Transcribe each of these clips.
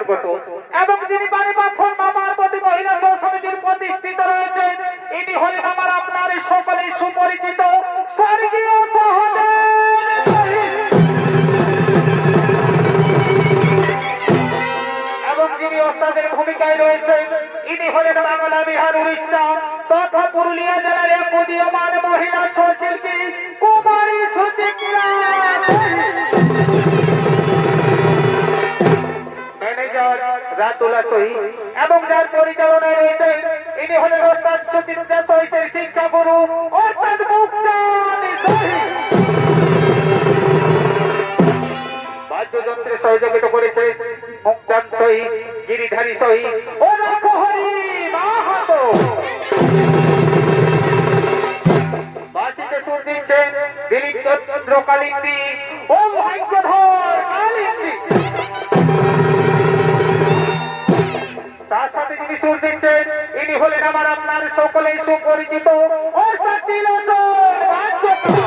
অন্তর্গত এবং যিনি বাড়ি পাথর মামার প্রতি মহিলা সমিতির প্রতিষ্ঠিত রয়েছেন ইনি হলেন আমার আপনার সকলেই সুপরিচিত স্বর্গীয় এবং যিনি ওস্তাদের ভূমিকায় রয়েছেন ইনি হলেন বাংলা বিহার উড়িষ্যা তথা পুরুলিয়া জেলার এক উদীয়মান মহিলা ছৌশিল্পী কুমারী সুচিত্রা ম্যানেজার রাতুলা সহিত এবং যার পরিচালনায় রয়েছেন ইনি হলেন ওস্তাদ সুচিত্রা সহিতের শিক্ষা গুরু ওস্তাদ মুক্তান বাদ্যযন্ত্রে সহযোগিতা করেছে মুক্তান সহিত গিরিধারী সহিত ও রাঘহরি মাহাতো বাসিতে সুর দিচ্ছেন দিলীপ চন্দ্র কালিন্দী ও ভাগ্যধর কালিন্দী তার সাথে যিনি সুর দিচ্ছেন ইনি হলেন আমার আপনার সকলেই সুপরিচিত ওস্তাদ ত্রিলোচন ভাগ্যধর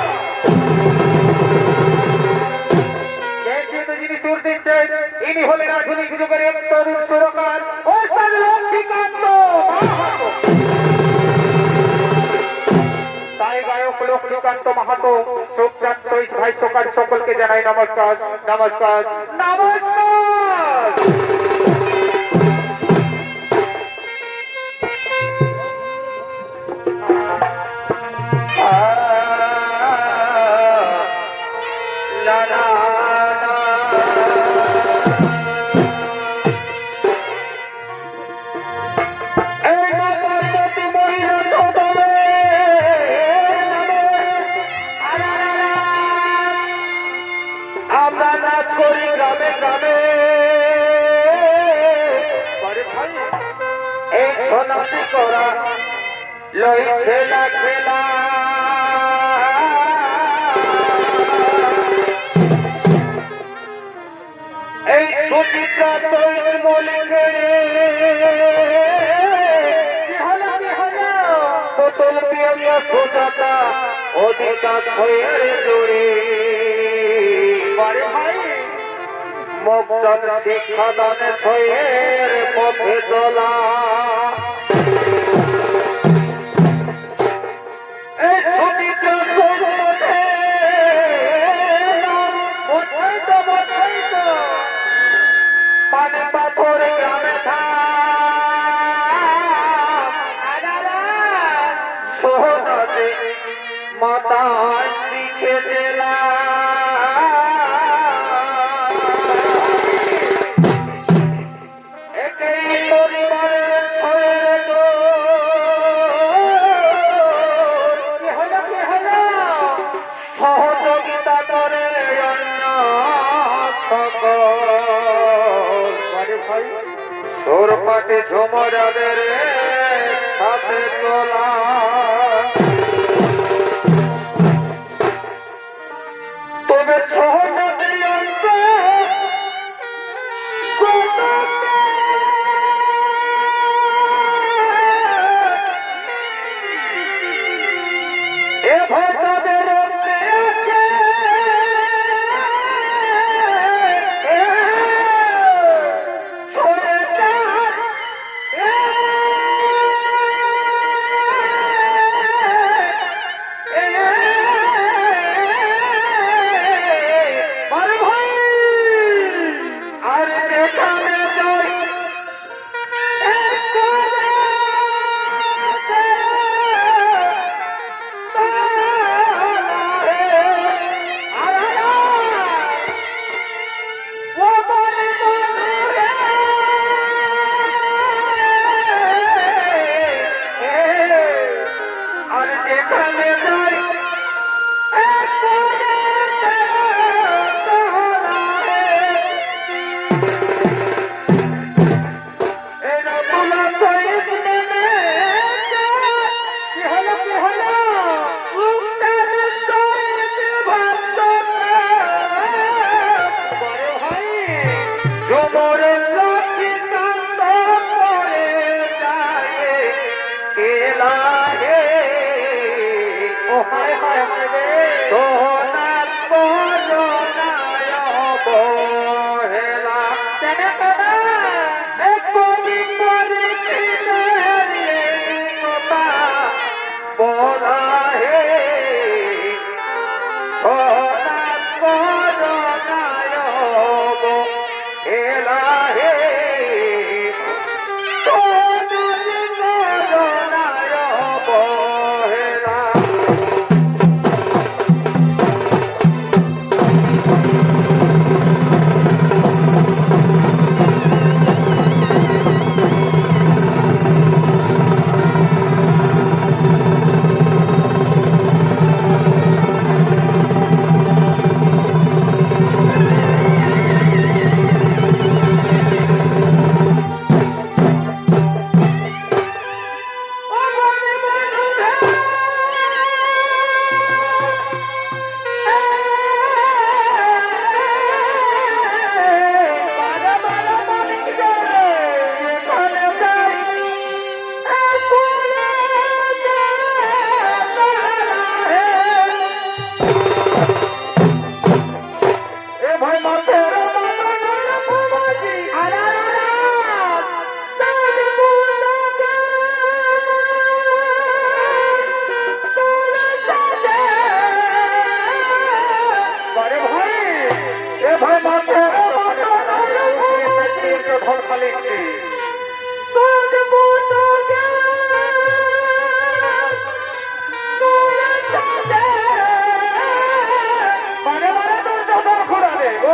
যিনি সুর দিচ্ছেন ইনি হলেন আধুনিক যুগের এক তরুণ সুরকার ওস্তাদ লক্ষ্মীকান্ত মাহাতো তাই গায়ক লক্ষ্মীকান্ত মাহাতো সুপ্রান্ত সহিত ভাই সকলকে জানাই নমস্কার নমস্কার নমস্কার খেলা খেলা এই সুচিত্রা তৈরি মলিকে বোতল পিয়া সোজাটা অধিকার হয়ে জোরে মুক্তন শিক্ষাদান ছয়ের পথে চলা পানি পাথর গ্রামে সোহনদে মাতার দিছে জেলা একই পরিবারের সহযোগিতা করে অন্য তোর পাটে ঝুমরাদের সাথে তোলা তবে সহজে এ ভক্তদের আর যেখানে যাই ফল খালিছি মানে মানে তোর যখন ঘোরাবে ও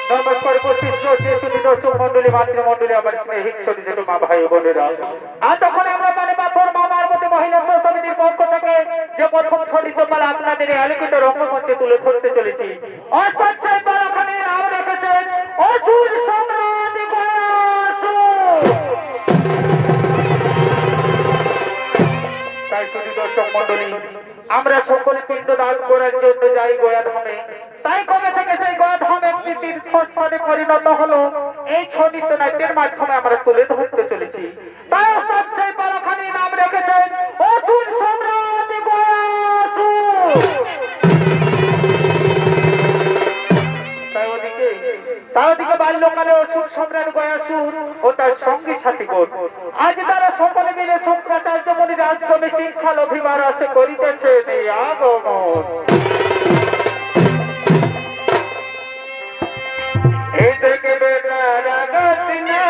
নমস্কার দর্শক মন্ডলী মাতৃমন্ডলী আমার স্নেহিত ছোট ছোট মা ভাই বোনেরা আর তখন আমরা মানে পাথর মামার মধ্যে মহিলা সমিতির পক্ষ থেকে যে প্রথম ছড়িত মালা আপনাদের আলোকিত রঙ্গমঞ্চে তুলে ধরতে চলেছি অস্থায়ী পরাখানে নাম রেখেছেন অসুর সম্রাট তাই শুধু দর্শক মন্ডলী আমরা সকলে পিণ্ড দান করার জন্য যাই গয়া ধামে তাই কবে থেকে সেই গয়া ধাম একটি তীর্থস্থানে পরিণত হলো এই ছৌ নৃত্য নাট্যের মাধ্যমে আমরা তুলে ধরতে চলেছি তাই সেই পরাখানি নাম রেখেছেন অসুর সম্রাট তাই ওদিকে বাল্যকালে অসুর সম্রাট গয়াসুর ও তার সঙ্গী সাথীগণ আজ তারা সকলে মিলে শঙ্করাচার্য মুনির আশ্রমে শিক্ষাল অভিমান আসে করিতেছে আগমন এই থেকে বেটা রাগাতি না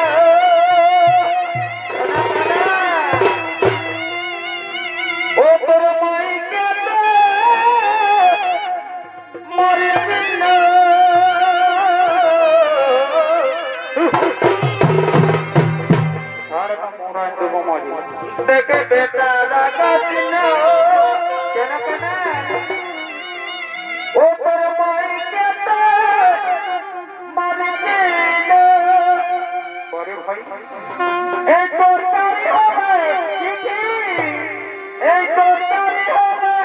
ও তোর মাইকে মরবি না দেখে বেটা রাগাতি না কেন কেন ও তোর মাইকে মরবি না পরে ভাই এই তোর তারি হবে কি এই তোর তারি হবে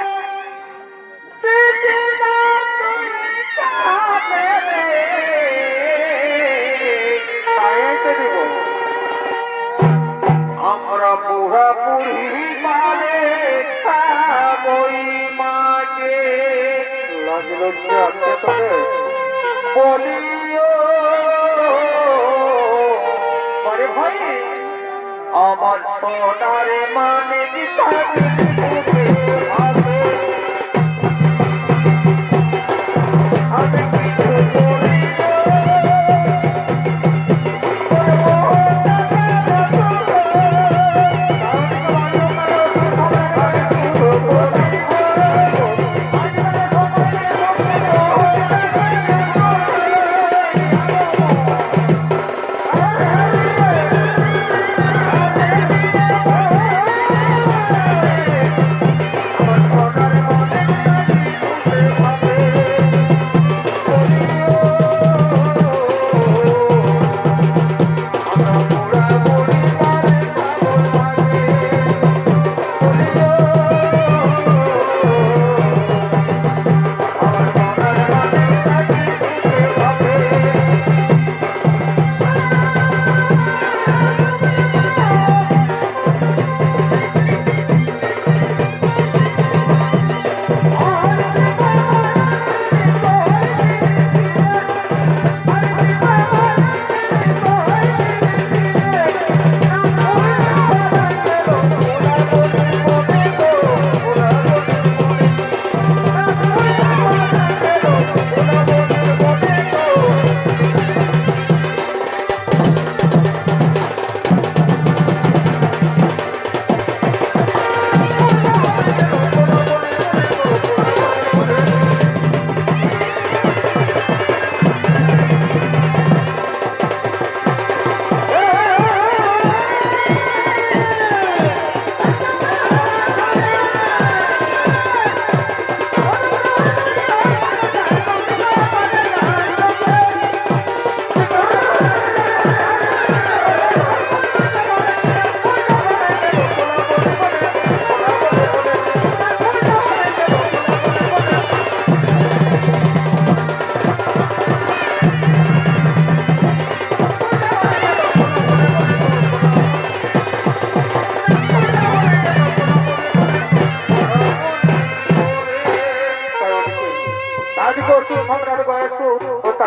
দিদি না তুই কাবে রে আয়েতে দিব আমরা পুরা পুরি মারে খাবই মাকে লাগলো যে আছে তোকে বলিও পরে ভাই আমার সোনারে মানে দিতে আমি কিছু বলি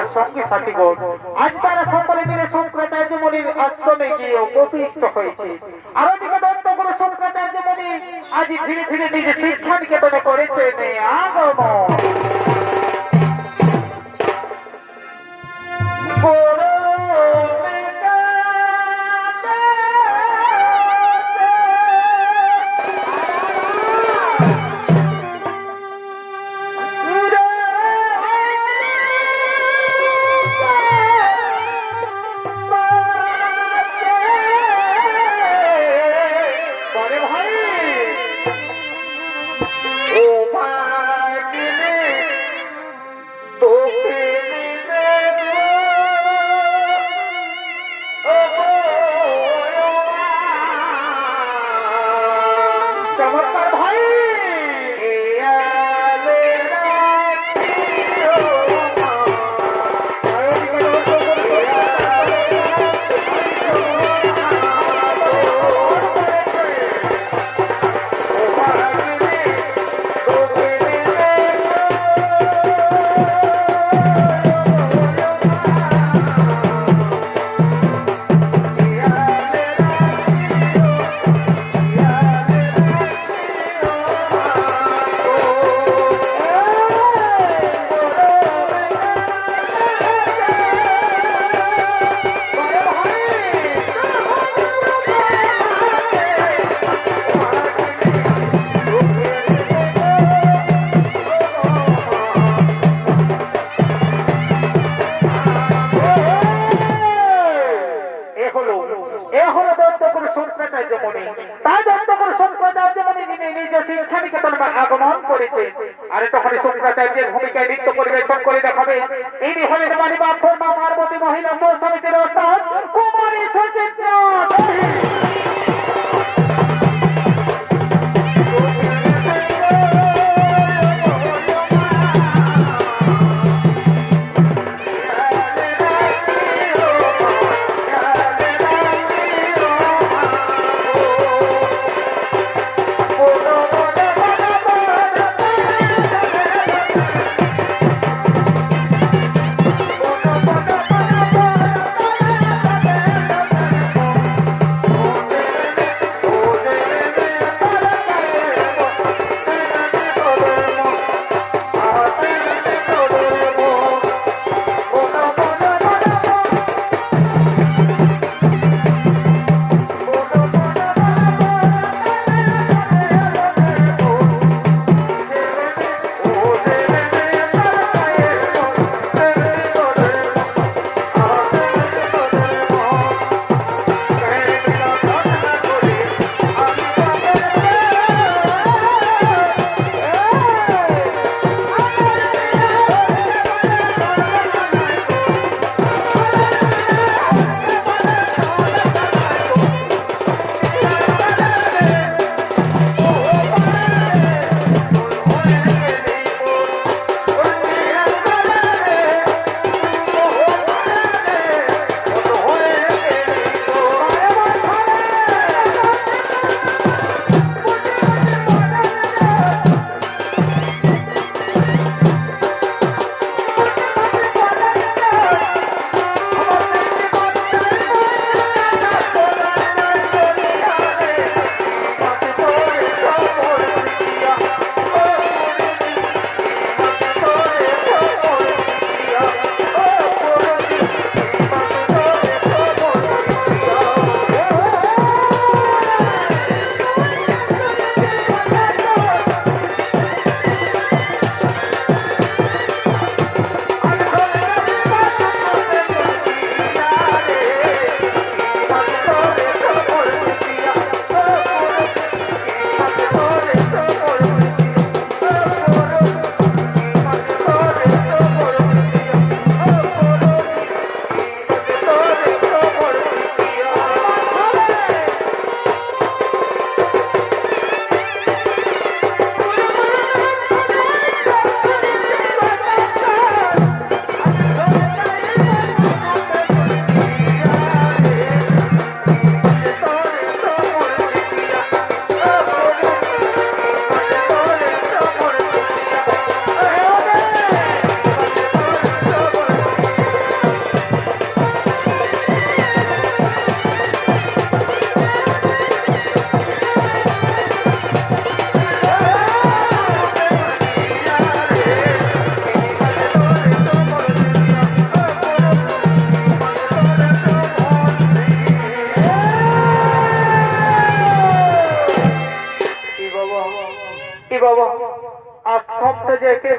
আর সঙ্গী সাথীগণ, আজ তারা সকলে মিলে শঙ্করাচার্য মুনির আশ্রমে গিয়ে উপবিষ্ট হয়েছে। আর ওদিকে দন্তগুরু শঙ্করাচার্য মুনি আজ ধীরে ধীরে নিজে শিক্ষা নিকেতনে করেছে আগমন। আগমন করেছে। আর তখন শঙ্করাচার্যের ভূমিকায় নৃত্য পরিবেশন করে দেখাবে ইনি হলেন মানিবাক্ষর মা পার্বতী মহিলা সমিতির ওস্তাদ কুমারী সুচিত্রা।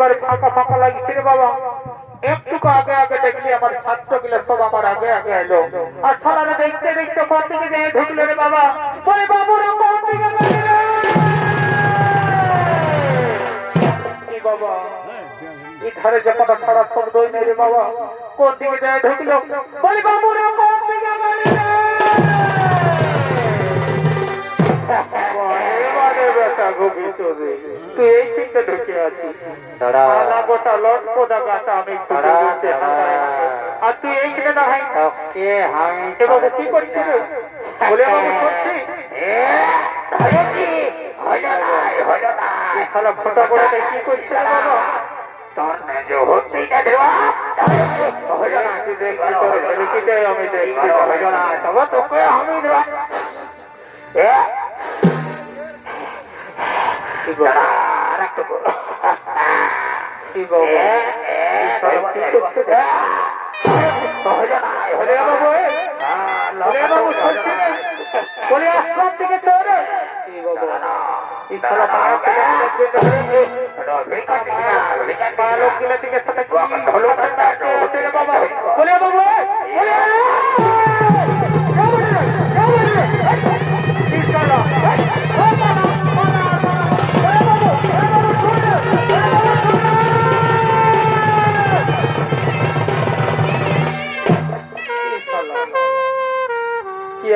একেবারে ফাঁকা ফাঁকা লাগছে রে বাবা। একটু আগে আগে দেখলি আমার ছাত্রগুলো সব আমার আগে আগে এলো, আর ছাড়ারা দেখতে দেখতে কোন দিকে যেয়ে ঢুকলো রে বাবা। বলে বাবুরা কোন দিকে গেলি রে? কি বাবা এই ধারে যে কোনো সারা শব্দই নেই রে বাবা, কোন দিকে যেয়ে ঢুকলো? বলে বাবুরা কোন দিকে গেলি রে? তুই এই চিন্তা ঢুকে আছিস, গোটা লটকো ডাকাটা আমি আর তুই এইখানে না হয় বাবু কি করছিস? বলে বাবু করছি শালা ফোটা করে কি করছে বাবা? আমি দেখছি তবে তোকে আমি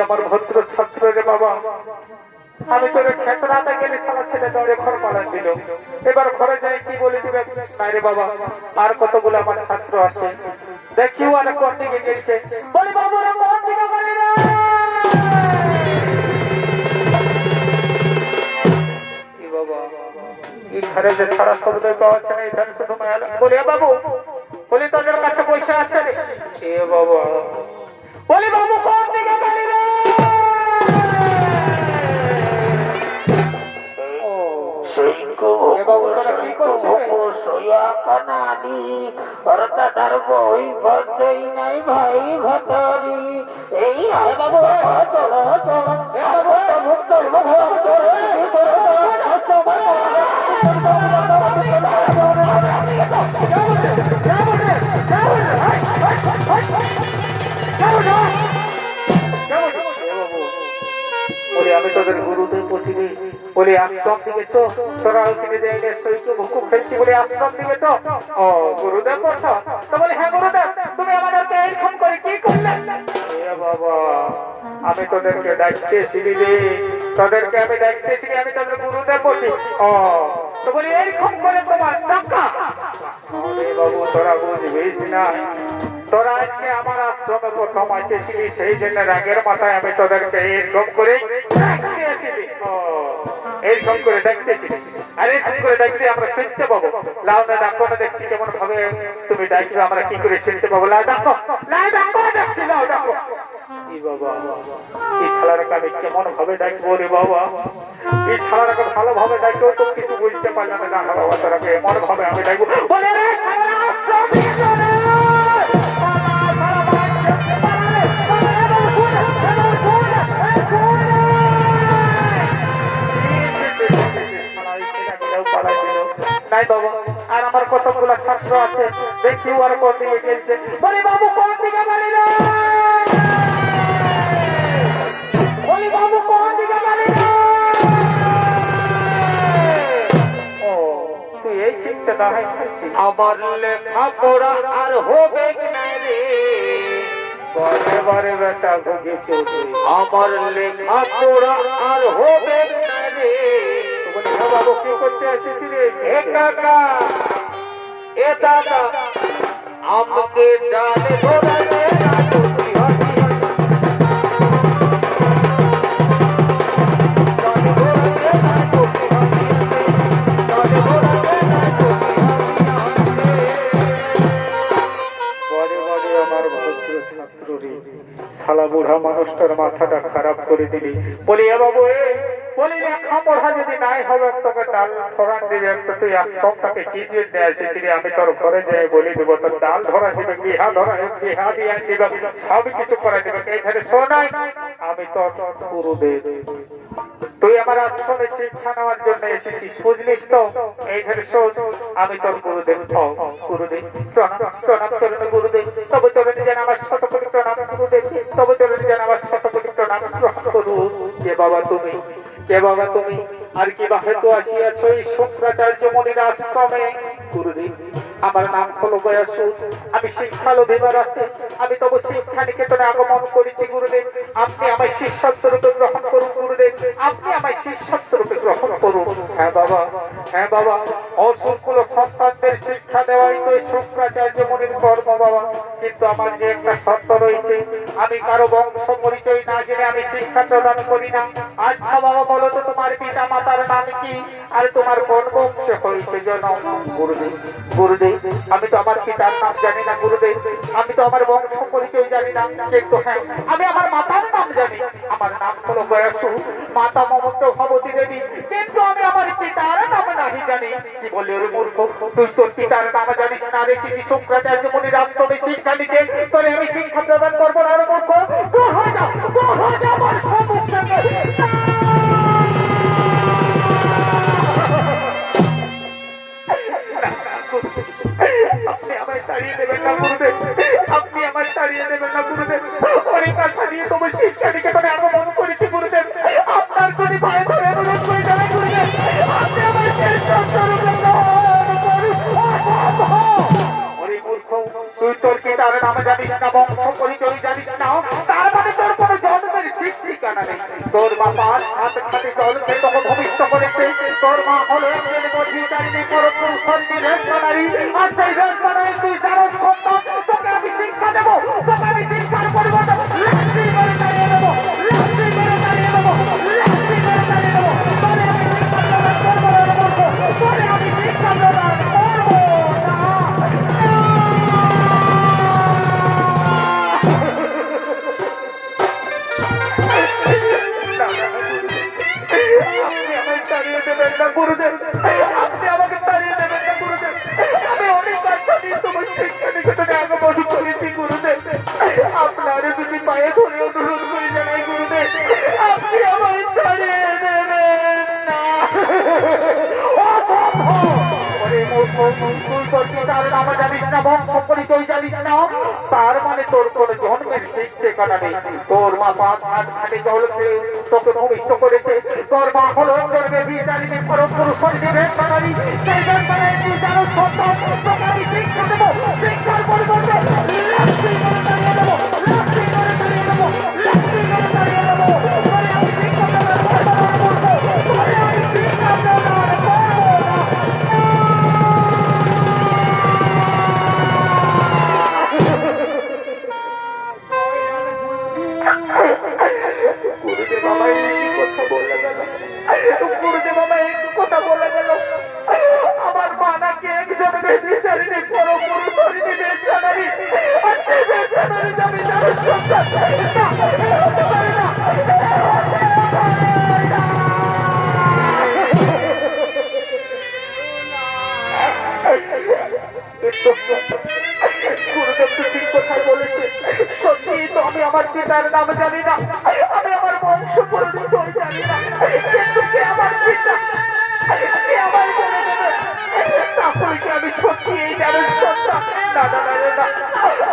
আমার ভদ্র ছাত্র রে বাবা, আমি তোরে খেতরাতে গেলে সারা ছেলে দৌড়ে ঘর পালান দিল। এবার ঘরে যাই কি বলে দিবে? নাই রে বাবা, আর কতগুলো আমার ছাত্র আছে, দেখিও আর কোন দিকে গেছে। বলি বাবুরা কোন দিকে গেলি রে? কি বাবা এই ঘরে যে সারা শব্দ পাওয়া যাচ্ছে না, এখানে শুধু মায়ালা। বলি বাবু, বলি তোদের কাছে পয়সা আছে রে? এ বাবা, বলি বাবু কোন দিকে গেলি রে? আমি তোদের গুরুদেব পঠিবি বলে আশ্রম দিকে চো, তোরা ওইখানে যাইলে সৈকে ভুকু খেলছি বলে আশ্রম দিকে চো। ও গুরুদেব বলছো তো? বলে হ্যাঁ গুরুদেব, তুমি আমাদেরকে এইরকম করে কি করলে? বাবা আমি তোদেরকে ডাকতেছিলি রে, তোদেরকে আমি ডাকতেছিলি, আমি তোদের গুরুদেব বলছি। ও তো বলি এইরকম করে তোমার টাকা? বাবু তোরা বুঝবিস না, তোরা আজকে আমার আশ্রমে প্রথম এসেছিলি, সেই জন্য রাগের মাথায় আমি তোদেরকে এইরকম করে এইরকম করে দেখতেছিলি। আর এইরকম করে দেখতে আমরা শুনতে পাবো। লাউ না ডাকো না, দেখছি কেমন ভাবে তুমি ডাকবে, আমরা কি করে শুনতে পাবো? লাউ ডাকো, লাউ ডাকো, দেখছি লাউ ডাকো। বাবা এই শালারকে আমি কেমন ভাবে ডাকবো রে বাবা? এই শালারকে ভালোভাবে ডাকতেও তো কিছু বুঝতে পারলাম না। না বাবা তোরাকে এমন ভাবে আমি ডাকবো বলে রে নাই বাবা। আর আমার কতগুলো ছাত্র আছে, দেখি আর কোন দিকে গেছে। বলি বাবু কোন দিকে গেলি রে? বলি বাবু কোন দিকে গেলি রে? ও তুই এই চিন্তা দাঁড়াই খাচ্ছিস? আমার লেখা পড়া আর হবে না রে, বারে বারে বেটা ভুগে চলছে। আমার লেখা পড়া আর হবে না রে। বাবু কি করতে এসেছিলে? এ কাকা, এ দাদা, আমাকে ডালে ধরালে শালা বুড়া মানুষটার মাথাটা খারাপ করে দিলি। বলি এ বাবু, বলি লেখা পড়া যদি নাই হবে তোকে ডাল ধরান দিবে, তুই আশ্রমটাকে কি জন্য এসেছিলি? আমি তোর ঘরে যাই বলে দেবো, তোর ডাল ধরা দিবে, বিহা ধরা বিহা দিয়ে দিবে, সব কিছু করে দিবে। এই ধারে শোনাই আমি তোর গুরুদেব। তুই আমার আশ্রমে শিক্ষা নেওয়ার জন্য এসেছিস, বুঝলিস তো? এই ধরে শোন, আমি তোর গুরুদেব। গুরুদেব প্রণাম, প্রণাম চরণে গুরুদেব, তবে চরণে যেন আমার শতকোটি প্রণাম গুরুদেব, তবে চরণে যেন আমার শতকোটি প্রণাম গ্রহণ করুন। কে বাবা তুমি? কে বাবা তুমি? আর কি বা হেতু আসিয়াছ এই শুক্রাচার্য মুনির আশ্রমে? গুরুদেব আমার নাম হলো গয়াসুর, আমি শিক্ষালোভী আছি, আমি তবু শিক্ষা নিকেতনে আগমন করেছি গুরুদেব। আপনি আমায় শিষ্যত্ব রূপে গ্রহণ করুন গুরুদেব, আপনি আমায় শিষ্যত্ব রূপে গ্রহণ করুন। হ্যাঁ বাবা, হ্যাঁ বাবা, অসংখ্য সন্তানদের শিক্ষা দেওয়াই তো এই শুক্রাচার্য মুনির কর্ম বাবা। কিন্তু আমার যে একটা শর্ত রয়েছে, আমি কারো বংশ পরিচয় না জেনে আমি শিক্ষা প্রদান করি না। আচ্ছা বাবা বলো তো, তোমার পিতা মাতার নাম কি, আর তোমার কোন বংশ হয়েছে জন্ম? গুরুদেব, গুরুদেব আমি তো আমার পিতার নাম জানি না গুরুদেব, আমি তো আমার বংশ পরিচয় জানি না, কিন্তু হ্যাঁ আমি আমার মাতার নাম জানি। আমার নাম হলো গয়াসু, মাতা মমত্ব ভবতী দেবী, কিন্তু আমি আমার পিতার নাম নাহি জানি। কি বলি ওরে মূর্খ, তুই তোর পিতার নাম জানিস না? রে চিঠি শুক্রাচার্য মুনির আশ্রমে শিক্ষা নিতে তোরে আমি শিক্ষা প্রদান করবো না? মূর্খ, দূর হয়ে যা, দূর হয়ে যা আমার সম্মুখ থেকে। আপনি আমায় তাড়িয়ে দেবেন না গুরুদেব, আপনি আমায় তাড়িয়ে দেবেন না গুরুদেব। অনেক আশা নিয়ে তোমার শিক্ষা নিকেতনে আগমন করেছি গুরুদেব, আপনার যদি ভয় ধরে অনুরোধ করে যাবে গুরুদেব, আপনি আমায় তুই তোর পিতার নাম জানিস না, বংশ পরিচয় জানিস না, তার মানে তোর কোনো জন্মের ঠিক ঠিকানা নেই। তোর মা 5-7 খাটে জল খেয়ে তোকে ভূমিষ্ঠ করেছে। তোর মা হলো একজন মধ্যিকারিণী পরপুরুষ রেশনারি, আর সেই রেশনারি তুই যার সন্তান, তোকে আমি শিক্ষা দেবো, তোকে আমি শিক্ষার পরিবর্তন লাঠি করে দাঁড়িয়ে দেবো, লাঠি করে দাঁড়িয়ে দেবো, লাঠি করে দাঁড়িয়ে দেবো। তোরে আমি শিক্ষা প্রদান করবো না, গুরুদেব আপনি আমাকে তাড়িয়ে দেবেন না গুরুদেব। আমি অনেক আশা নিয়ে তোমার শিক্ষা নিকেতনে আগমন করেছি গুরুদেব, আপনার যদি পায়ে ধরে অনুরোধ করে জানাই গুরুদেব, আপনি আমায় তাড়িয়ে দেবেন না। তার মানে তোর কোন জন্মের ঠিক ঠিকানা নেই। তোর মা 5-7 ঘাটে জল খেয়ে তোকে ভূমিষ্ঠ করেছে। তোর মা হলো শিক্ষা দেবো, শিক্ষার পরিবর্তে লাঠি করে দাঁড়িয়ে দেবো, লাঠি করে দাঁড়িয়ে দেবো, লাঠি করে দাঁড়িয়ে দেবো। আমি শিক্ষা প্রদান করবো না, আমি শিক্ষা প্রদান করবো না। গুরুদেব আমায় কি কথা বলে গেল, গুরুদেব আমায় একটু কথা বলে গেল। আমার মা নাকি একজন বেচারিনী পরপুরুষ হরিণী বেচারি, আর সেই বেচারি আমি জানি সন্তান হতে পারি না। গুরুদেব তো ঠিক কথাই বলেছে, সত্যি তো আমি আমার পিতার নাম জানি না, আমি আমার বংশ পরিচয় জানি না, কিন্তু কে আমার পিতা, কে আমার বলে দেবে? তাহলে কি আমি সত্যি এই গ্রামের সন্তান? না না না না,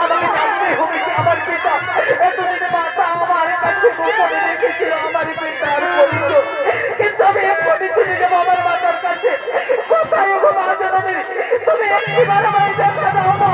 আমাকে জানতে হবে কি আমার পিতা। এতদিনে মাতা আমার কাছে গোপনে রেখেছিল আমার পিতার পরিচয়, কিন্তু আমি এক্ষুনি চলে যাবো আমার মাতার কাছে। কোথায় গো মা জননী, তুমি একটিবার আমায় দেখা দাও মা।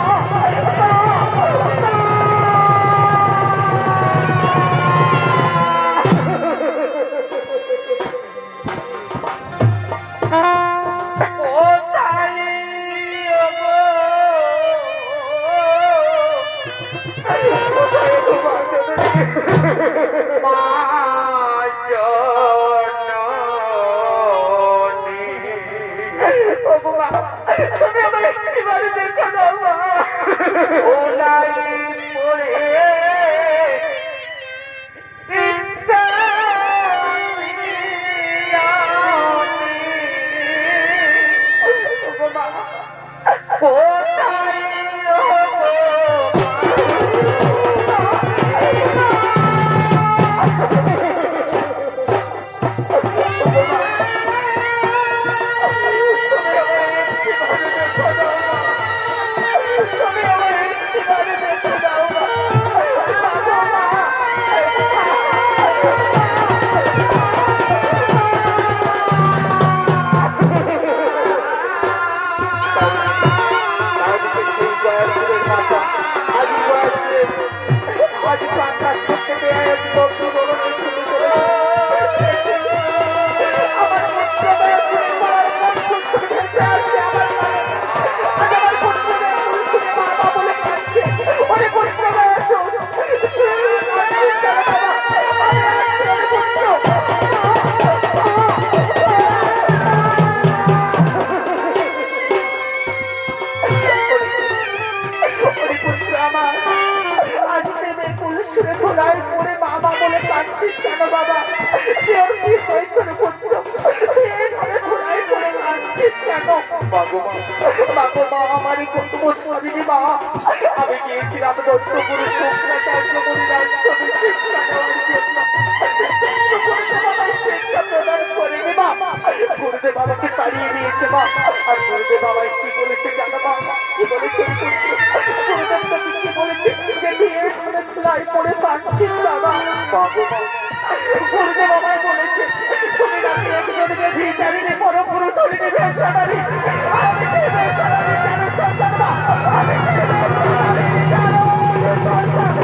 তুমি আমার একটিবারে দেখা দাও মা। কাঁদছিস কেন বাবা? তোর কি হয়েছে রে পুত্র? এভাবে ঘোড়ায় করে কাঁদছিস কেন? মাগো মা, আমারই কত বুঝিনি মা। আমি গিয়েছিলাম দত্তগুরু শুক্রাচার্য মুনির আশ্রমে শিক্ষা নেওয়ার জন্য। গুরুদেব আমাকে তাড়িয়ে দিয়েছে মা। আর গুরুদেব আমায় কি বলেছে জানো মা? কি বলেছে? গুরুদেব তো কি বলেছে যে বিয়ের ফলে ধুলায় পড়ে কাঁদছিস বাবা। গুরুদেব আমায় বলেছে তুমি নাকি একজনকে ভিখারিণী করো, গুরু ধরিনি ভেষাটারি। আমি কি ভেষাটারি জানো সন্তান মা? আমি কি ভেষাটারি জানো সন্তান?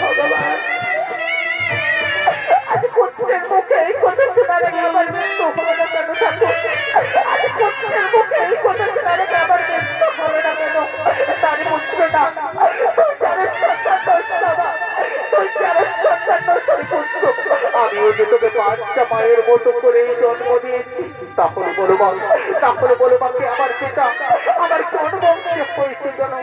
ভগবান, আজ পুত্রের মুখে এই কথা শোনার আগে আমার মৃত্যু হলো না কেন ঠাকুর? আজ পুত্রের মুখে এই কথা শোনার আগে আমার মৃত্যু হলো না কেন? তার পুত্র না, তুই তার সন্তান দোষ বাবা, তুই তার সন্তান দোষ পুত্র। আমিও যে তোকে 5টা মায়ের মতো করে জন্ম দিয়েছি, তাহলে বলো মা, তাহলে বলো মাকে আমার পিতা আমার কোন বংশে হয়েছে যেন?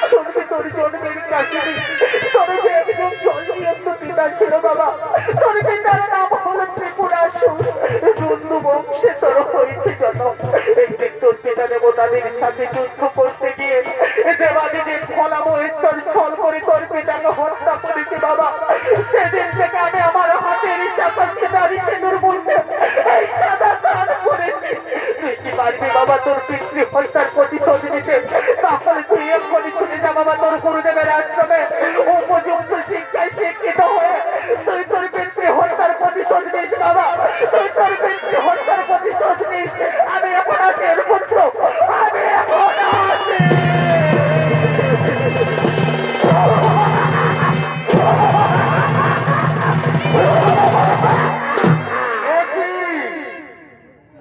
শুনবি তোর জন্মের কাহিনী। তোর যে একজন জলদিয়স্ত পিতা ছিল বাবা, তোর পিতার নাম হলো ত্রিপুরাসুর। জন্মু বংশে তোর হয়েছে জন্ম। একদিন তোর পিতা দেবতাদের সাথে যুদ্ধ করতে গিয়ে দেবাদিদের ফলা মহেশ্বর ছল করে তোর পিতাকে হত্যা করেছে বাবা। সেদিন থেকে আমি আমার হাতের চাপা ছেদারি সিঁদুর মুছে এই সাদা দান করেছি। তুই কি পারবি বাবা তোর পিতৃ হত্যার প্রতিশোধ নিতে? তাহলে তুই এক্ষুনি ছুটে যা বাবা তোর গুরুদেবের আশ্রমে। উপযুক্ত শিক্ষায় শিক্ষিত হয়ে তুই তোর পিতৃ হত্যার প্রতিশোধ নিস বাবা। তুই তোর পিতৃ হত্যার প্রতিশোধ নিস। আমি এখন আছি এর পুত্র, আমি এখন আছি।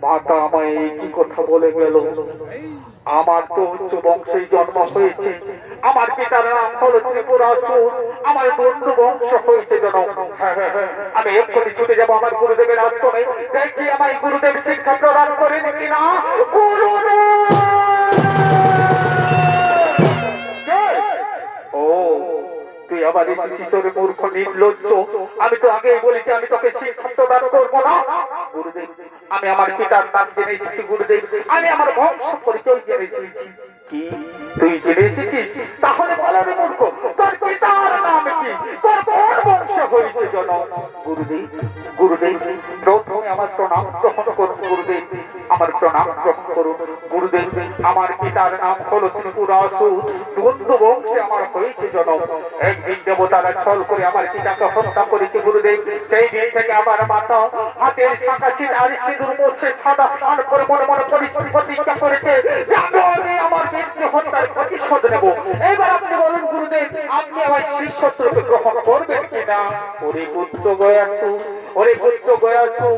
মাতা আমায় কি কথা বলে গেল? আমার তো উচ্চ বংশে জন্ম হয়েছে, আমার পিতার নাম হলো ত্রিপুরাসুর, আমার বন্ধু বংশ হয়েছে জনক। আমি এক্ষুনি ছুটে যাবো আমার গুরুদেবের আশ্রমে, দেখি আমায় গুরুদেব শিক্ষা প্রদান করেন কিনা। ও তুই আবার এসেছিস ওরে মূর্খ নির্লজ্জ। আমি তো আগেই বলেছি আমি তোকে শিক্ষা প্রদান করবো না। গুরুদেব, আমি আমার পিতার নাম জেনে এসেছি গুরুদেব, আমি আমার বংশ পরিচয় জেনে এসেছি। কি তুই জেনে এসেছিস? তাহলে বলো রে মূর্খ, তোর পিতার নাম কি? তোর কোন বংশ হয়েছে জনক? গুরুদেব, গুরুদেব প্রথমে আমার প্রণাম গ্রহণ করুন গুরুদেব, আমার প্রণাম গ্রহণ করুন গুরুদেব। আমার পিতার নাম হলো ত্রিপুরাসুর, বন্ধু বংশে আমার হয়েছে জনক। একদিন দেবতারা ছল করে আমার পিতাকে হত্যা করেছে গুরুদেব। সেই দিন থেকে আমার মাতা হাতের শাখা ছিটার সিঁদুর মুছে সাদা স্নান করে মনে মনে প্রতিজ্ঞা করেছে যে আমি আমার পিতৃ হত্যার প্রতিশোধ নেব। এবার আপনি বলুন গুরুদেব, আপনি আমার শিষ্যত্বকে গ্রহণ করবেন কিনা? ওরে পুত্র গয়াসু, ওরে পুত্র গয়াসু,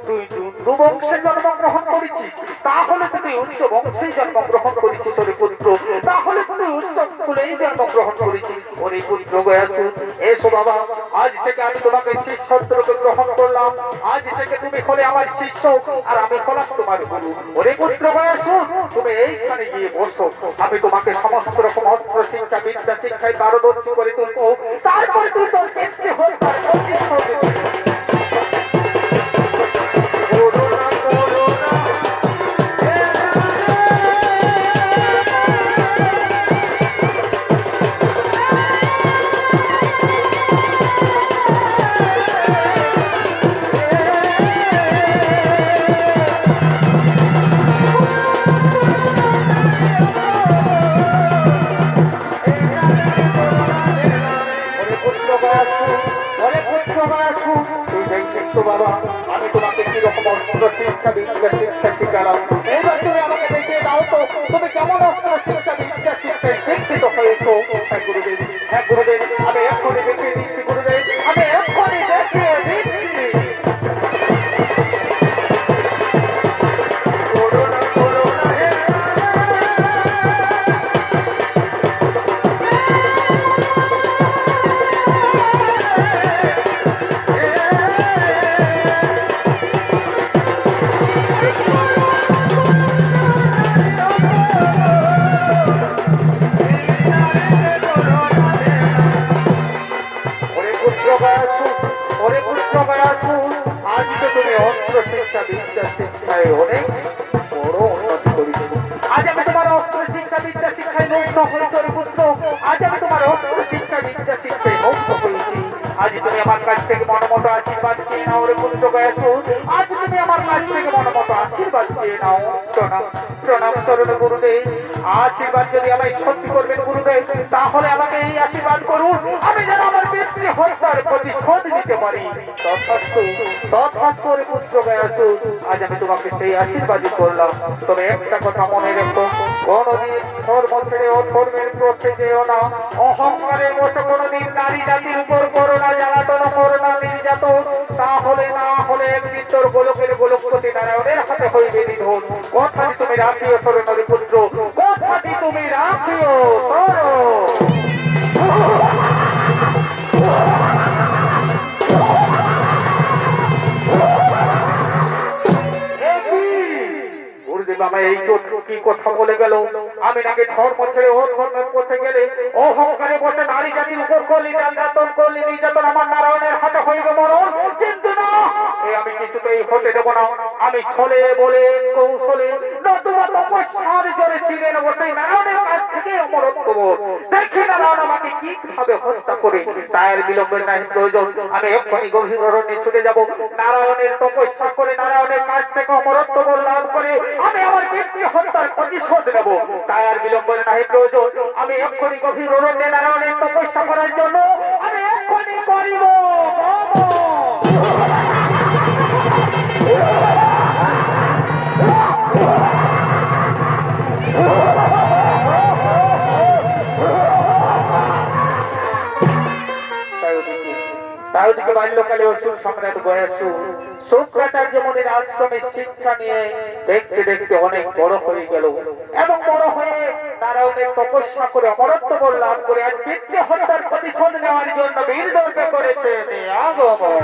তুই জুন্দু বংশে জন্মগ্রহণ করেছিস, তাহলে তুই উচ্চ বংশে জন্মগ্রহণ করেছিস। ওরে পুত্র, তাহলে তুই উচ্চ কুলেই জন্মগ্রহণ করেছিস। ওরে পুত্র গয়াসু, এসো বাবা, আজ থেকে আমি তোমাকে শিষ্যত্বকে গ্রহণ করলাম। আজ থেকে তুমি হলে আমার শিষ্য আর আমি হলাম তোমার গুরু। ওরে পুত্র গয়াসু, তুমি এইখানে গিয়ে বসো, আমি তোমাকে সমস্ত রকম অস্ত্র শিক্ষা বিদ্যা শিক্ষায় পারদর্শী করে তুলবো। তারপরে তুই তোর পিতৃ হত্যার প্রতিশোধ নিবি। বাবা, আমি তোমাকে কিরকম অস্ত্র শিক্ষা বিদ্যা শিক্ষা শিখালাম, এবার তুমি আমাকে দেখিয়ে দাও তো তুমি কেমন অস্ত্র শিক্ষা বিদ্যা শিক্ষায় শিক্ষিত হয়েছো। হ্যাঁ গুরুদেব, হ্যাঁ গুরুদেব, আমি এক্ষুনি দেখিয়ে দিচ্ছি গুরুদেব, আমি এক্ষুনি দেখিয়ে দিচ্ছি। আজ তো তুমি অস্ত্র শিক্ষা বিদ্যা শিক্ষায় অনেক বড় উন্নতি করেছ। আজ আমি তোমার অস্ত্র শিক্ষা বিদ্যা শিক্ষায় মুগ্ধ হয়েছি ওরে পুত্র। আজ আমি তোমার অস্ত্র শিক্ষা বিদ্যা শিক্ষায় মুগ্ধ হয়েছি। আজ তুমি আমার কাছ থেকে মনমতো আশীর্বাদ চেয়ে নাও রে পুত্র গয়াসু। আজ তুমি আমার কাছ থেকে মনমতো আশীর্বাদ চেয়ে নাও। প্রণাম প্রণাম চরণ গুরুদেব। আশীর্বাদ যদি আমায় সত্যি করবেন গুরুদেব, তাহলে আমাকে এই আশীর্বাদ করুন, আমি যেন আমার পিতৃ হত্যার প্রতিশোধ নিতে পারি। তথাস্তু তথাস্তু রে পুত্র গয়াসু। আজ আমি তোমাকে সেই আশীর্বাদই করলাম। তবে একটা কথা মনে রেখো, কোনদিন ধর্ম ছেড়ে ও ধর্মের পথে যেও না। অহংকারে বসে কোনদিন নারী জাতির উপর করো না জ্বালাতন, করো না নির্যাতন। তাহলে না হলে একদিন তোর গোলকের গোলকপতি নারায়ণের হাতে হইবে নিধন। কথাটি তুমি রাখিও শরণরি পুত্র, কথাটি তুমি রাখিও কি কথা বলে গেল? আমি নাকি ধর্ম ছেড়ে ও ধর্মের পথে গেলে অহংকারে বসে নারী জাতির উপর করলি নির্যাতন, করলি নির্যাতন, আমার নারায়ণের হাতে হইবে মরণ। কিন্তু না, আমি কিছুতেই হতে দেব না। আমি ছলে বলে কৌশলে নতুবা তপস্যার জোরে ছিলেন বসে নারায়ণের কাছ থেকে অমরত্ব দেখে নারায়ণ আমাকে কিভাবে হত্যা করে। তার বিলম্বের নাই প্রয়োজন, আমি এক্ষুনি গভীর অরণ্যে ছুটে যাব। নারায়ণের তপস্যা করে নারায়ণের কাছ থেকে অমরত্ব লাভ করে আমি আমার পিতৃ হত্যার প্রতিশোধ নেব। তাই আর বিলম্বের নাই প্রয়োজন, আমি এক্ষুনি গভীর অরণ্যে নারায়ণের তপস্যা করার জন্য আমি এক্ষুনি করিব। তাইদিকে বাল্যকালে অসুর সম্রাট গয়াসু শুক্রাচার্য মুনির আশ্রমে শিক্ষা নিয়ে দেখতে দেখতে অনেক বড় হয়ে গেল এবং বড় হয়ে নারায়ণের তপস্যা করে অমরত্ব বল লাভ করে আজ পিতৃ হত্যার প্রতিশোধ নেওয়ার জন্য বীর দর্পে করেছে আগমন।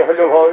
हेलो भाई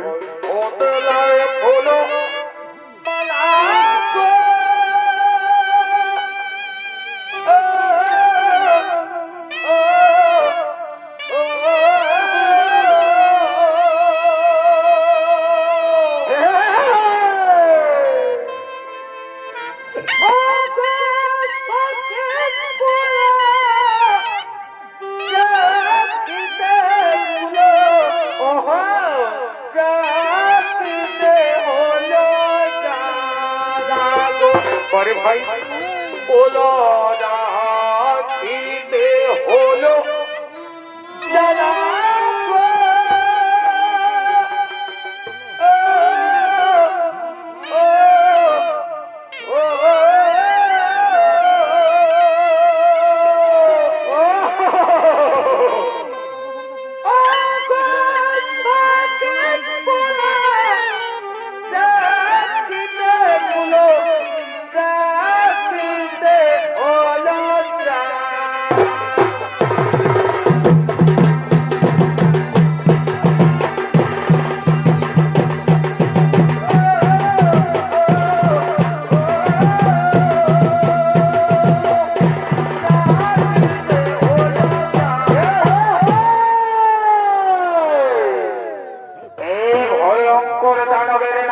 अरे भाई बोलो राखीते होलो जरा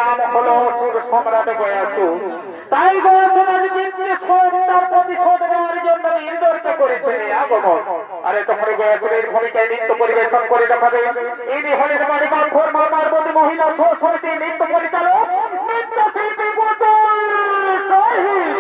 নাম হলো সুর সম্রাট গয়াসুর। তাই গয়াসুর জিতকে তার প্রতিশোধ নেওয়ার জন্য ইন্দ্রকে করেছে আগমন। আরে তোমরা গয়াসুরের ভূমিকায় নৃত্য পরিবেশন করে দেখাবে। ইনি হলেন বাড়িবার ঘোর মারবতী মহিলা সমিতি নৃত্য পরিচালক নৃত্যশিল্পী পুতুল শহীদ।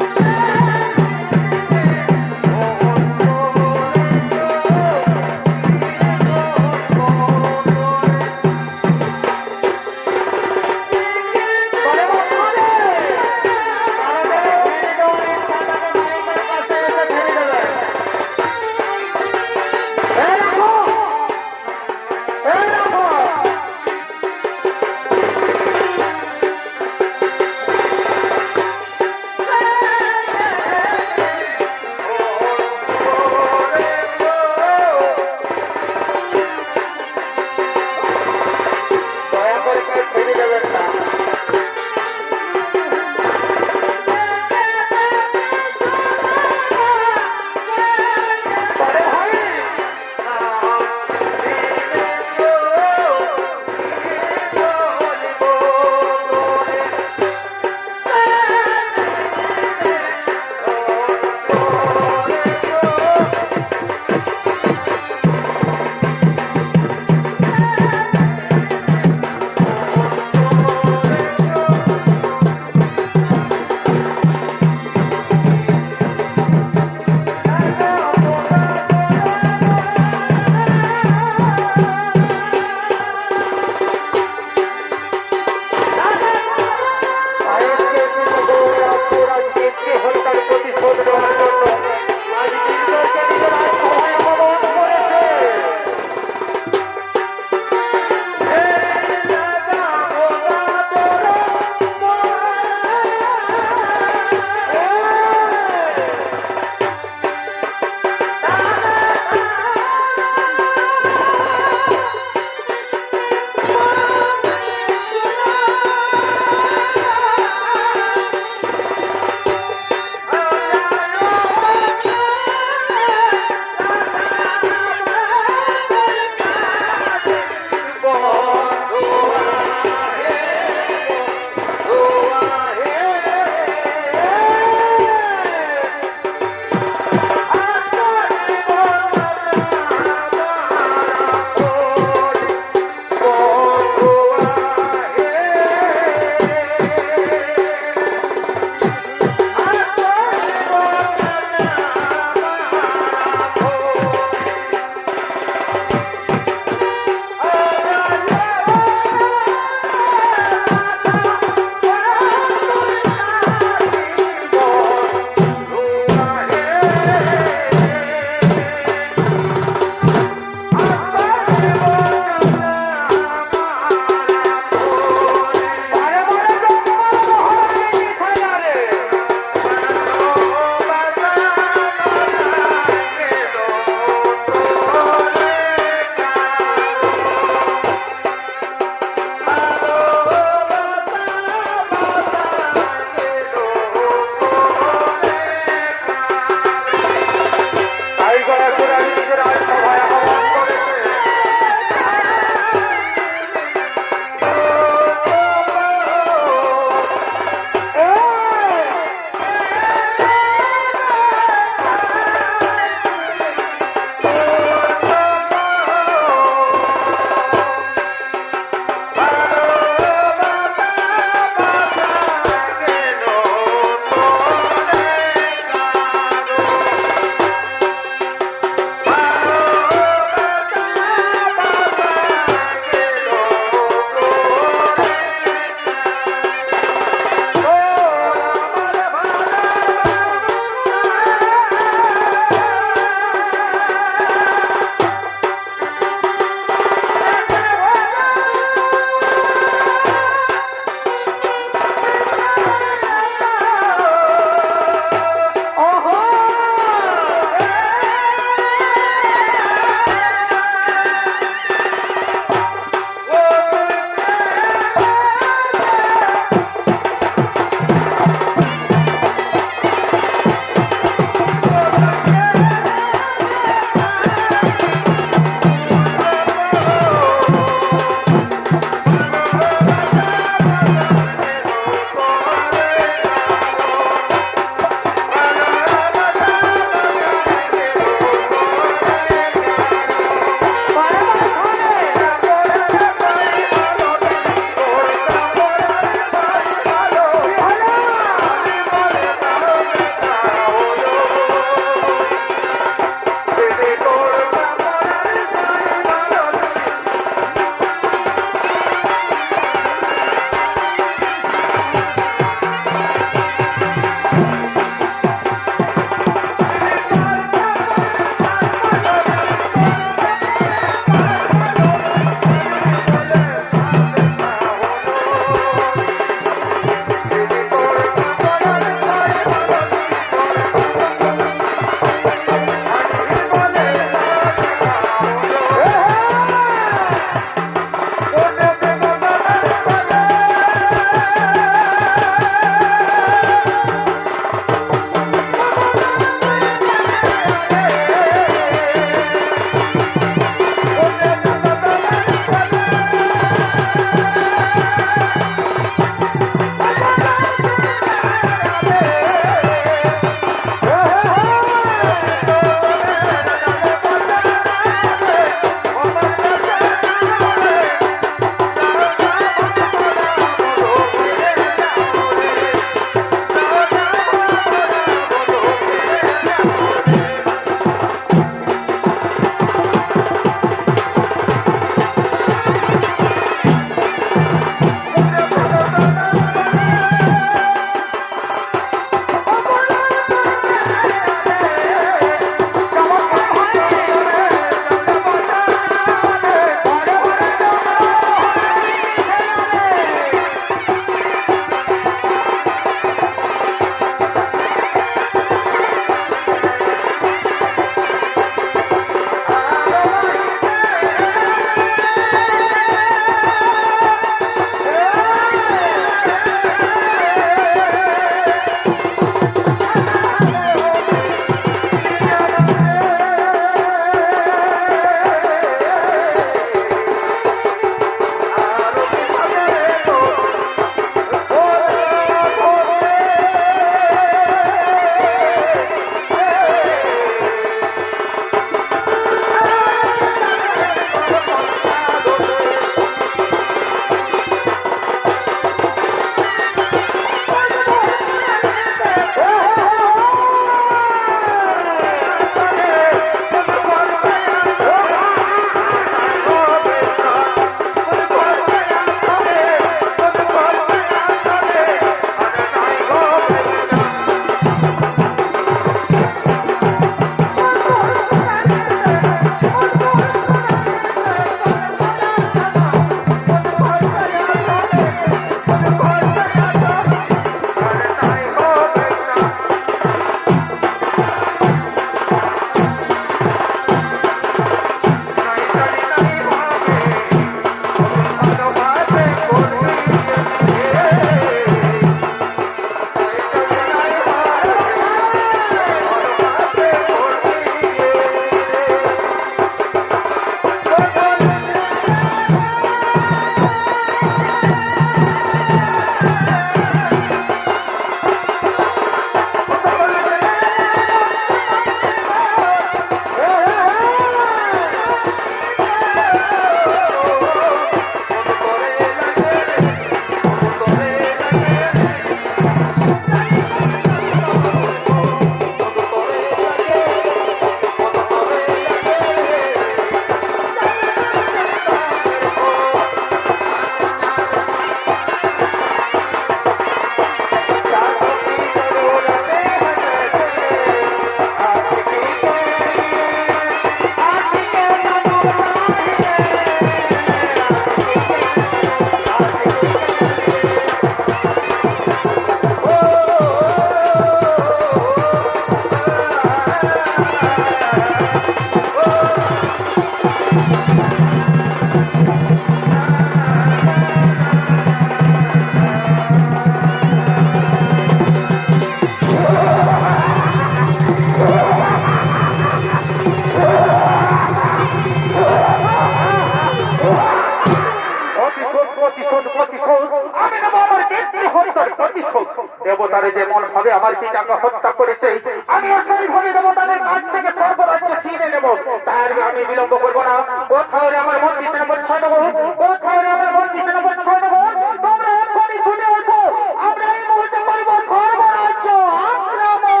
যেভাবে আমার পিতাকে হত্যা করেছে আমি সেইভাবে দেবতাদের কাছ থেকে স্বর্গরাজ্য ছিনে নেব। তার আমি বিলম্ব করবো না। কোথাও আমার মন্ত্রী সেনাপতি সৈন্যগণ, কোথাও আমার মন্ত্রী সেনাপতি সৈন্যগণ, তোমরা এখনই ছুটে এসো। আমরা এই মুহূর্তে করবো স্বর্গরাজ্য আক্রমণ।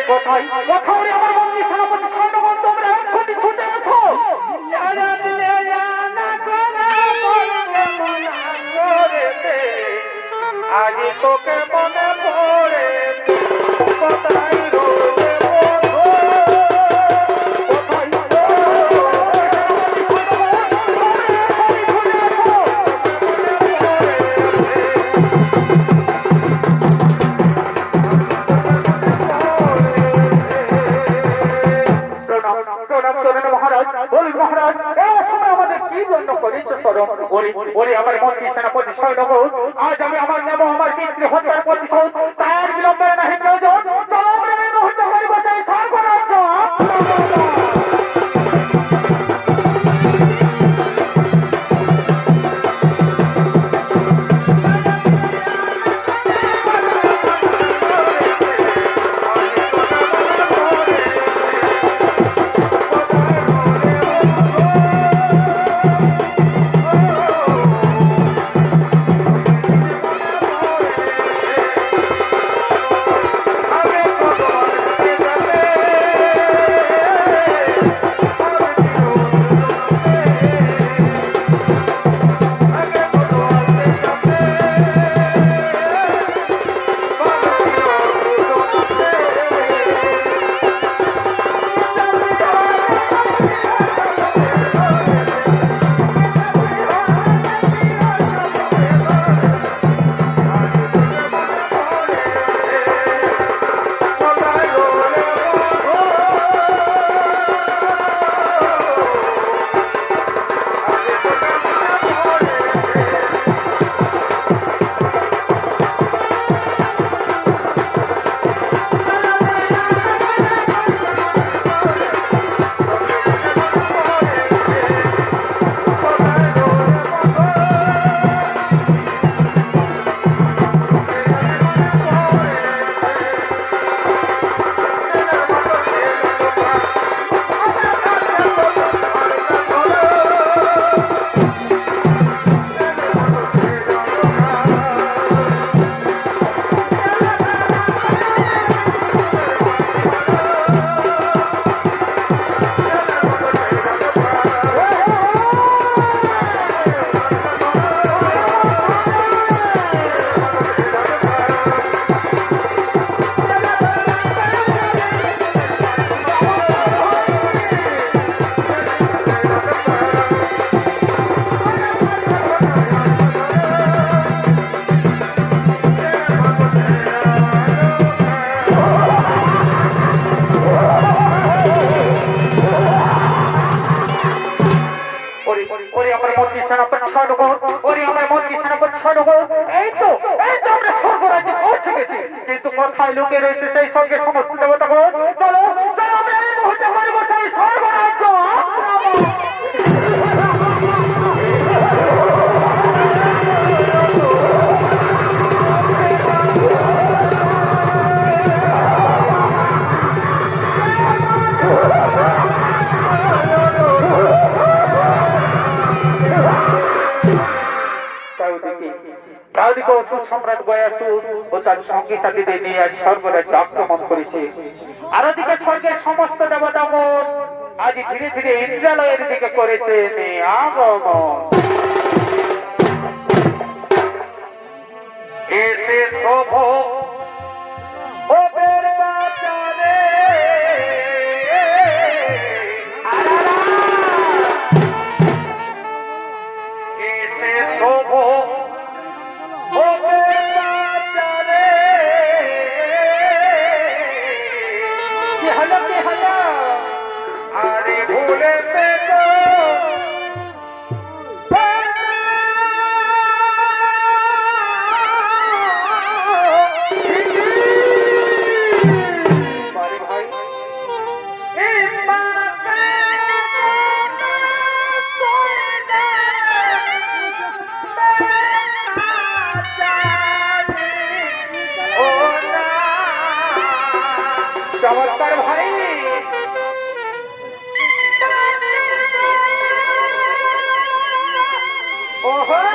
কোথায় কোথাও আমার মন্ত্রী সেনাপতি সৈন্যগণ, তোমরা এখনই ছুটে এসো। আজ তোকে মনে পড়ে কোথায় রোদে আমার মন্ত্রী সেনাপতি সৈন্যগণ, আজ আমি আমার নেব আমার পিতৃ হত্যার প্রতিশোধ। তার বিলম্বে নাহি প্রয়োজন। চলো আমরা এই মুহূর্তে করিব সেই স্বর্গরাজ্য কিন্তু কোথায় লুকিয়ে রয়েছে সেই সঙ্গে সমস্ত দেবতাগণ। চলো চলো আমরা এই মুহূর্তে করব সেই স্বর্গরাজ্য আক্রমণ। সম্রাট গয়াসুর ও তার সঙ্গী সাথীদের নিয়ে আজ স্বর্গরাজ্য আক্রমণ করেছে। আর ওদিকে স্বর্গের সমস্ত দেবতাগণ আজ ধীরে ধীরে ইন্দ্রালয়ের দিকে করেছে আগমন। এসে প্রভু ওদের বাজারে এসে প্রভু আরে ভুলে চমৎকার ভাই ওহো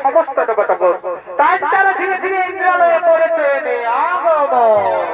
সমস্ত দেবতা তাই তারা ধীরে ধীরে ইন্দ্রালয়ে পড়েছে আগমন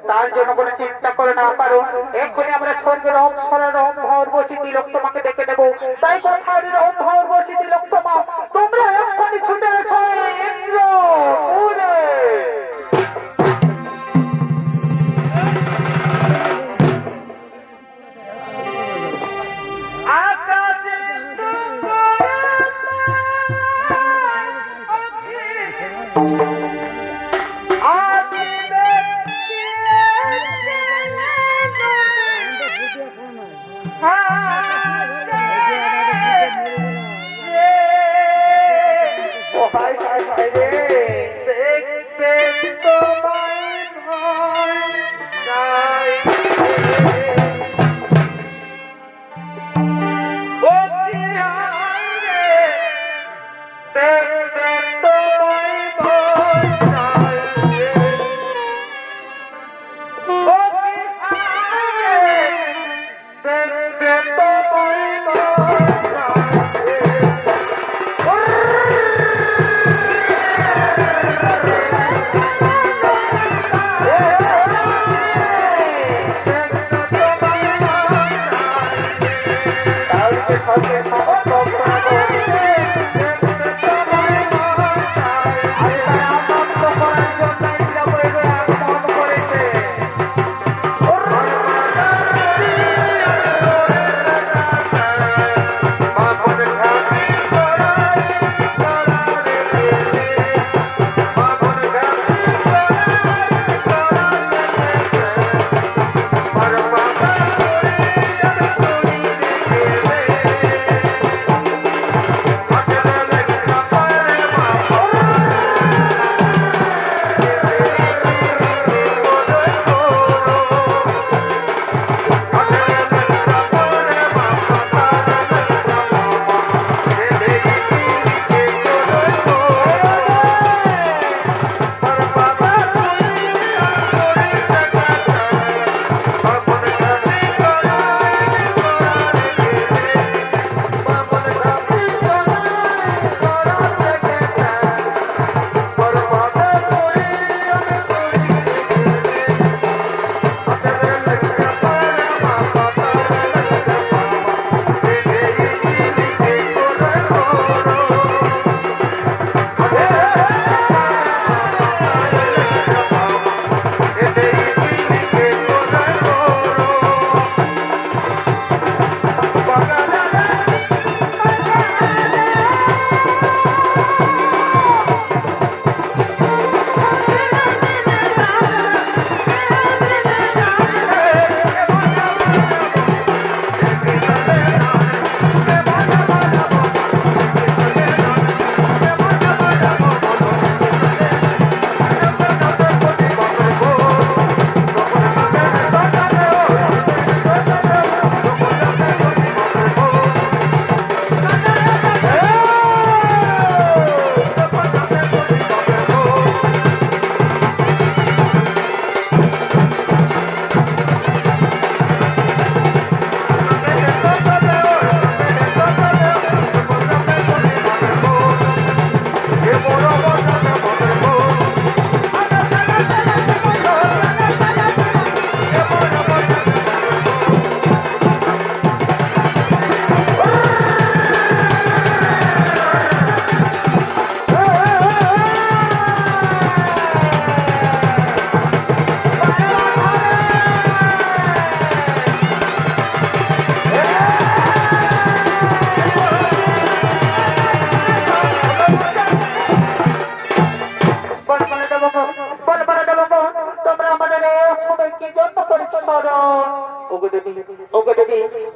তার জন্য কোনো চিন্তা করে না পারো, এক্ষুনি আমরা স্বর্গের অপসরের অম্ভর বসি তিলক তোমাকে ডেকে দেবো। তাই কোথায় অম্ভর বসি তিলক তোমা, তোমরা এক্ষুনি ছুটে এসো ইন্দ্র পুরে।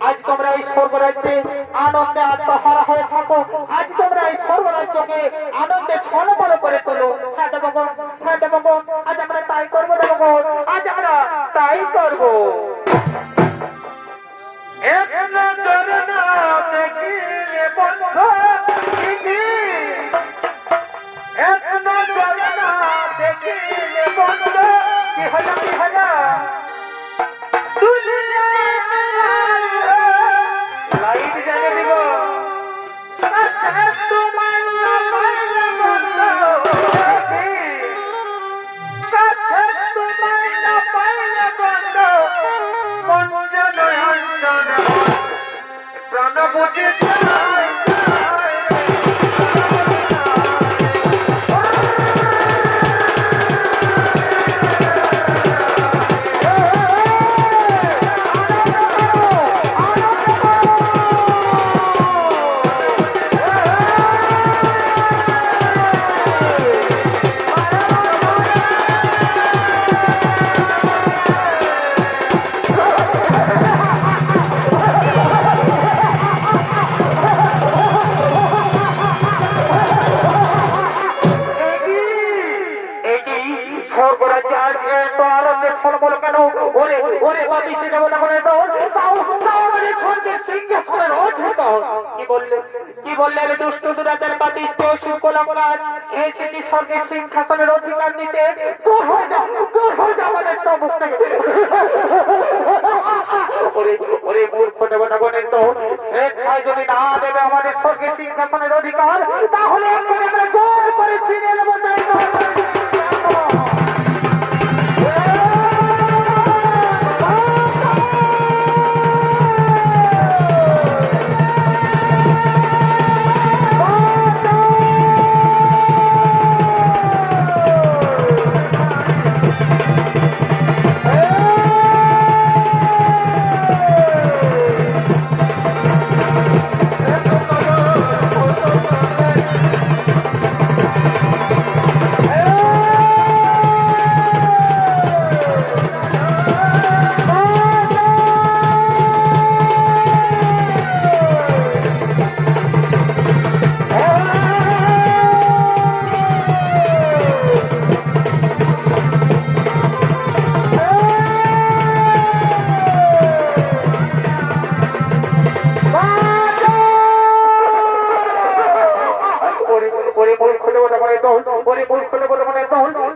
আজ তোমরা এই স্বর্গরাজ্যে আনন্দে আত্মহারা হয়ে থাকো, আজ তোমরা এই স্বর্গরাজ্যকে আনন্দে ছলমল করে তোলো। হ্যাঁ দেবগণ, হ্যাঁ দেবগণ, আজ আমরা তাই করবো দেবগণ, আজ আমরা তাই করবো। এক নজর না দেখিলে বন্ধু, এক নজর না দেখিলে বন্ধু, কি হলো কি হলো লাইট জ্বালিয়ে দিব। আচ্ছা তোমার না পাইলে বন্ধু, আচ্ছা তোমার না পাইলে বুঝেছে সিংহাসনের অধিকার নিতে দূর হয়ে যাও আমাদের চমক থেকে ওরে মূর্খ দেবতাগণের তো স্বেচ্ছায় যদি না দেবে আমাদের স্বর্গের সিংহাসনের অধিকার তাহলে আমরা জোর করে ছিনিয়ে নেবো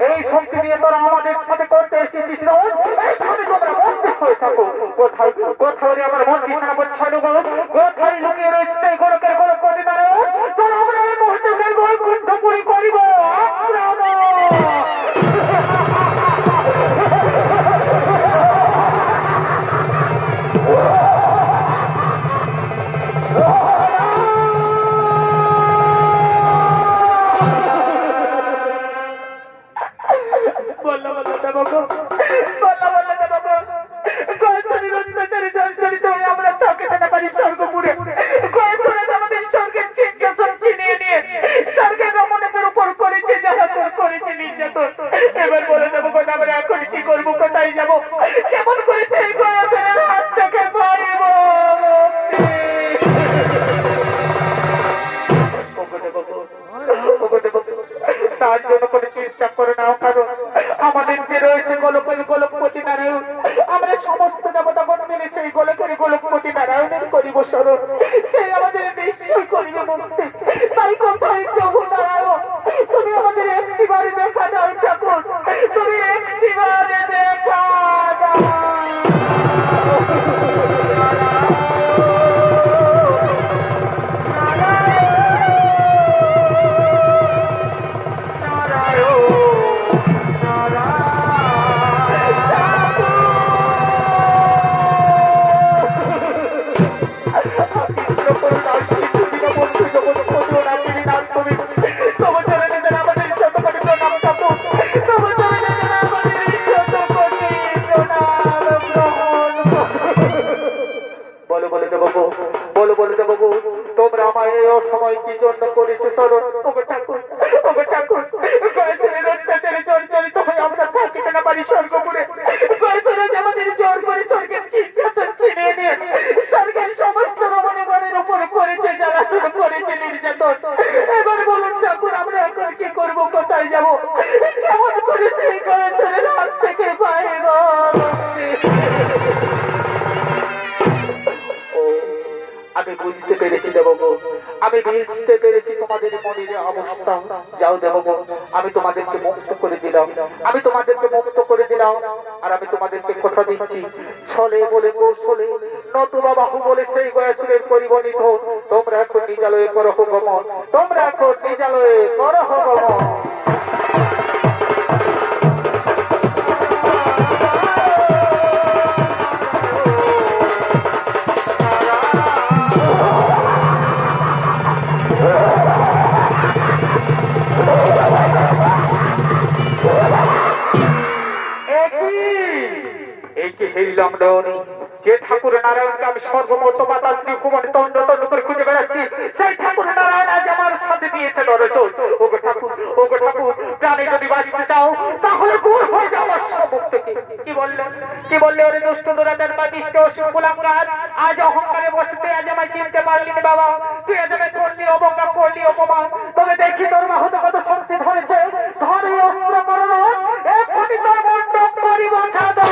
এই শক্তি নিয়ে তোরা আমাদের সাথে করতে এসেছিস কোথায় আমার মন্ত্রী কোথায় লুকিয়ে রয়েছে সেই গোলকের গোলক প্রতিদানে চলো আমরা এই মুহূর্তে সেই বৈকুণ্ঠপুরী করিব এবার বলে দেবো আমরা এখন কি করবো কোথায় যাবো কেমন করেছে এই গয়াচরের হাত থেকে পাইব তার জন্য কোনো চিন্তা করে নাও কারণ আমাদের যে রয়েছে গোলকের গোলকপতি নারায়ণ আমরা সমস্ত দেবতাগণ মিলে সেই গোলকের গোলকপতি নারায়ণের করিব স্মরণ সেই আমাদের নিশ্চয় করিবে মুক্তি তাই কোথায় প্রভু নারায়ণ তুমি আমাদের একটিবারে দেখা দাও ঠাকুর তুমি একটিবারে দেখা দাও তোমরা আমার এই অসময় কি জন্য করেছো স্মরণ অত্যাচারে চঞ্চলিত হয়ে আমরা থাকিতে না পারি স্বর্গপুরে আমাদের জোর করে স্বর্গের সিংহাসন ছিনিয়ে নিয়ে স্বর্গের সমস্ত রমণীগণের উপর করেছে যারা করেছে নির্যাতন এবার বলুন ঠাকুর আমরা এখন কি করবো কোথায় যাবো কেমন করে সেই গয়াচরের হাত থেকে পাইব আমি বুঝতে পেরেছি দেবগো আমি বুঝতে পেরেছি তোমাদের মনের অবস্থা যাও দেবগো আমি তোমাদেরকে মুক্ত করে দিলাম আর আমি তোমাদেরকে কথা দিচ্ছি ছলে বলে কৌশলে নতুবা বাহু বলে সেই গয়াচরের পরিবর্তিত তোমরা এখন নিজালয়ে করহ গমন Oh হিললাম দৌড়ি যে ঠাকুর নারায়ণকে আমি সর্বমত মাতান্ত্রী কুমারী তন্ড তন্ড করে খুঁজে বেড়াচ্ছি সেই ঠাকুর নারায়ণ আজ আমার সাথে দিয়েছে দর্শন। ওগো ঠাকুর, ওগো ঠাকুর, প্রাণে যদি বাঁচতে চাও তাহলে দূর হয়ে যাও আমার সম্মুখ থেকে। কি বললে, কি বললে ওরে দুষ্ট দুরাচার পাপিষ্ঠ অসুর গোলামগার, আজ অহংকারে বসতে আজ আমায় চিনতে পারলি না বাবা। তুই আজ আমায় করলি অবজ্ঞা, করলি অপমান। তবে দেখি তোর বাহুতে কত শক্তি ধরেছে, ধর এই অস্ত্র করণ, এক্ষুনি তোর মণ্ডপ করি বাঁচা দাও।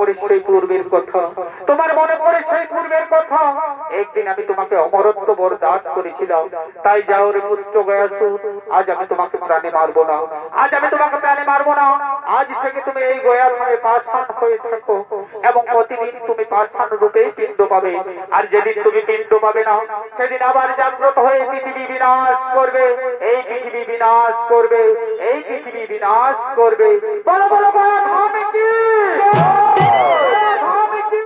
পড়ে সেই পূর্বের কথা, তোমার মনে পড়ে সেই পূর্বের কথা। একদিন আমি তোমাকে অমরত্ব বরদান করেছিলাম, তাই যাও রে পুত্র গয়াসুর, আজ আমি তোমাকে প্রাণে মারবো না, আজ আমি তোমাকে প্রাণে মারবো না। আজ থেকে তুমি এই গয়া ধামে পাষাণ হয়ে থাকো এবং প্রতিদিন তুমি পাষাণ রূপেই পিণ্ড পাবে। আর যেদিন তুমি পিণ্ড পাবে না, সেদিন আবার জাগ্রত হয়ে পৃথিবী বিনাশ করবে, এই পৃথিবী বিনাশ করবে, এই পৃথিবী বিনাশ করবে। বলো বলো গয়া ধামে কি